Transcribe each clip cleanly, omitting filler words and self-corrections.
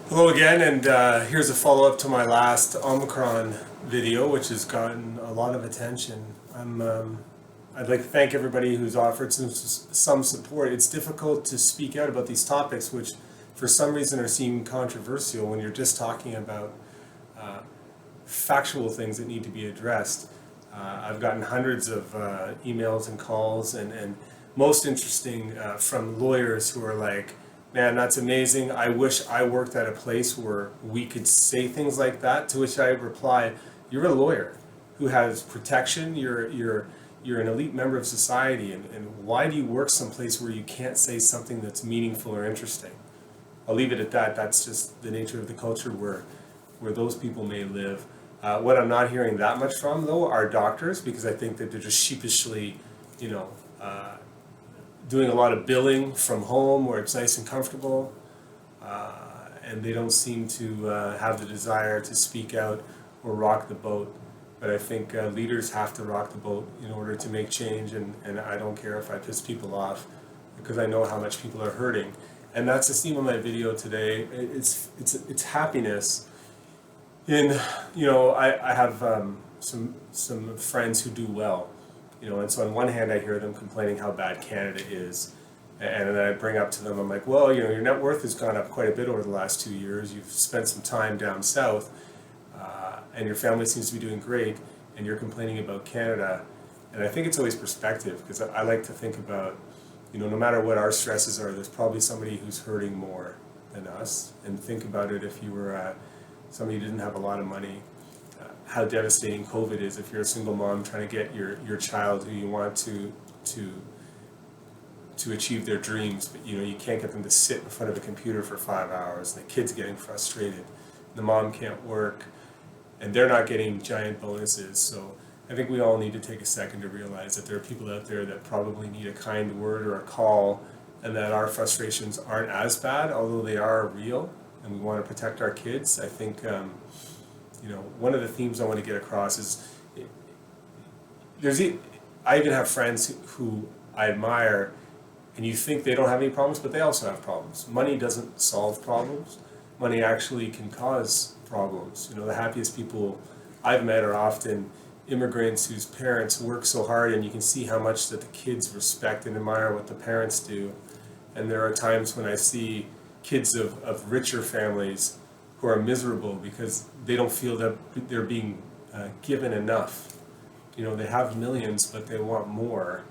Hello again, and here's a follow-up to my last Omicron video, which has gotten a lot of attention. I'd like to thank everybody who's offered some support. It's difficult to speak out about these topics, which for some reason are seen controversial when you're just talking about factual things that need to be addressed. I've gotten hundreds of emails and calls, and most interesting from lawyers who are like, man, that's amazing. I wish I worked at a place where we could say things like that. To which I reply, you're a lawyer who has protection. You're an elite member of society, and why do you work someplace where you can't say something that's meaningful or interesting? I'll leave it at that. That's just the nature of the culture where those people may live. What I'm not hearing that much from, though, are doctors, because I think that they're just sheepishly, doing a lot of billing from home where it's nice and comfortable, and they don't seem to have the desire to speak out or rock the boat. But I think leaders have to rock the boat in order to make change, and I don't care if I piss people off, because I know how much people are hurting. And that's the theme of my video today. It's happiness. I have some friends who do well. And so on one hand I hear them complaining how bad Canada is, and then I bring up to them, I'm like, well, your net worth has gone up quite a bit over the last 2 years. You've spent some time down south, and your family seems to be doing great, and you're complaining about Canada. And I think it's always perspective, because I like to think about, no matter what our stresses are, there's probably somebody who's hurting more than us. And think about it, if you were somebody who didn't have a lot of money, how devastating COVID is if you're a single mom trying to get your child who you want to achieve their dreams, but you can't get them to sit in front of a computer for 5 hours, and the kid's getting frustrated, the mom can't work, and they're not getting giant bonuses. So I think we all need to take a second to realize that there are people out there that probably need a kind word or a call, and that our frustrations aren't as bad, although they are real, and we want to protect our kids. I think one of the themes I want to get across is I even have friends who I admire, and you think they don't have any problems, but they also have problems. Money doesn't solve problems. Money actually can cause problems. The happiest people I've met are often immigrants whose parents work so hard, and you can see how much that the kids respect and admire what the parents do. And there are times when I see kids of richer families who are miserable because they don't feel that they're being given enough. They have millions, but they want more,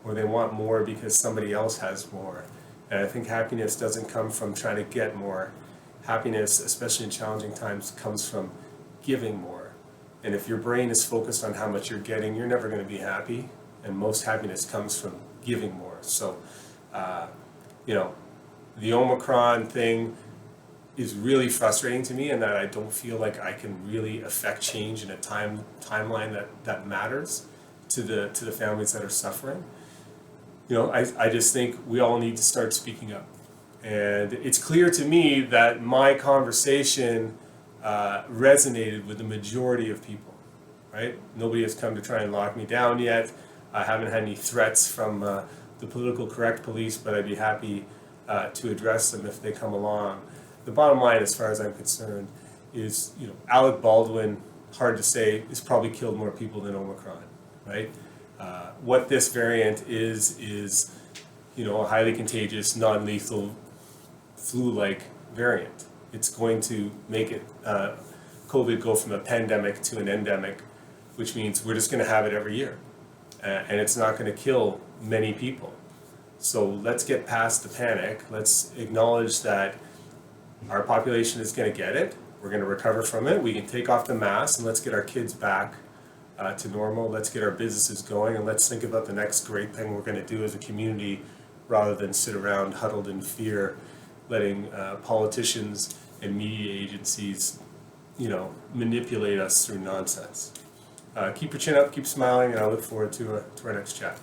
or they want more because somebody else has more. And I think happiness doesn't come from trying to get more. Happiness, especially in challenging times, comes from giving more. And if your brain is focused on how much you're getting, you're never going to be happy. And most happiness comes from giving more. So, the Omicron thing is really frustrating to me, in that I don't feel like I can really affect change in a timeline that matters to the families that are suffering. I just think we all need to start speaking up. And it's clear to me that my conversation resonated with the majority of people, right? Nobody has come to try and lock me down yet. I haven't had any threats from the political correct police, but I'd be happy to address them if they come along. The bottom line, as far as I'm concerned, is, Alec Baldwin, hard to say, has probably killed more people than Omicron, right? What this variant is a highly contagious, non-lethal, flu-like variant. It's going to make it COVID go from a pandemic to an endemic, which means we're just going to have it every year, and it's not going to kill many people. So let's get past the panic. Let's acknowledge that our population is going to get it. We're going to recover from it. We can take off the mask, and let's get our kids back to normal. Let's get our businesses going, and let's think about the next great thing we're going to do as a community, rather than sit around huddled in fear, letting politicians and media agencies, manipulate us through nonsense. Keep your chin up, keep smiling, and I look forward to our next chat.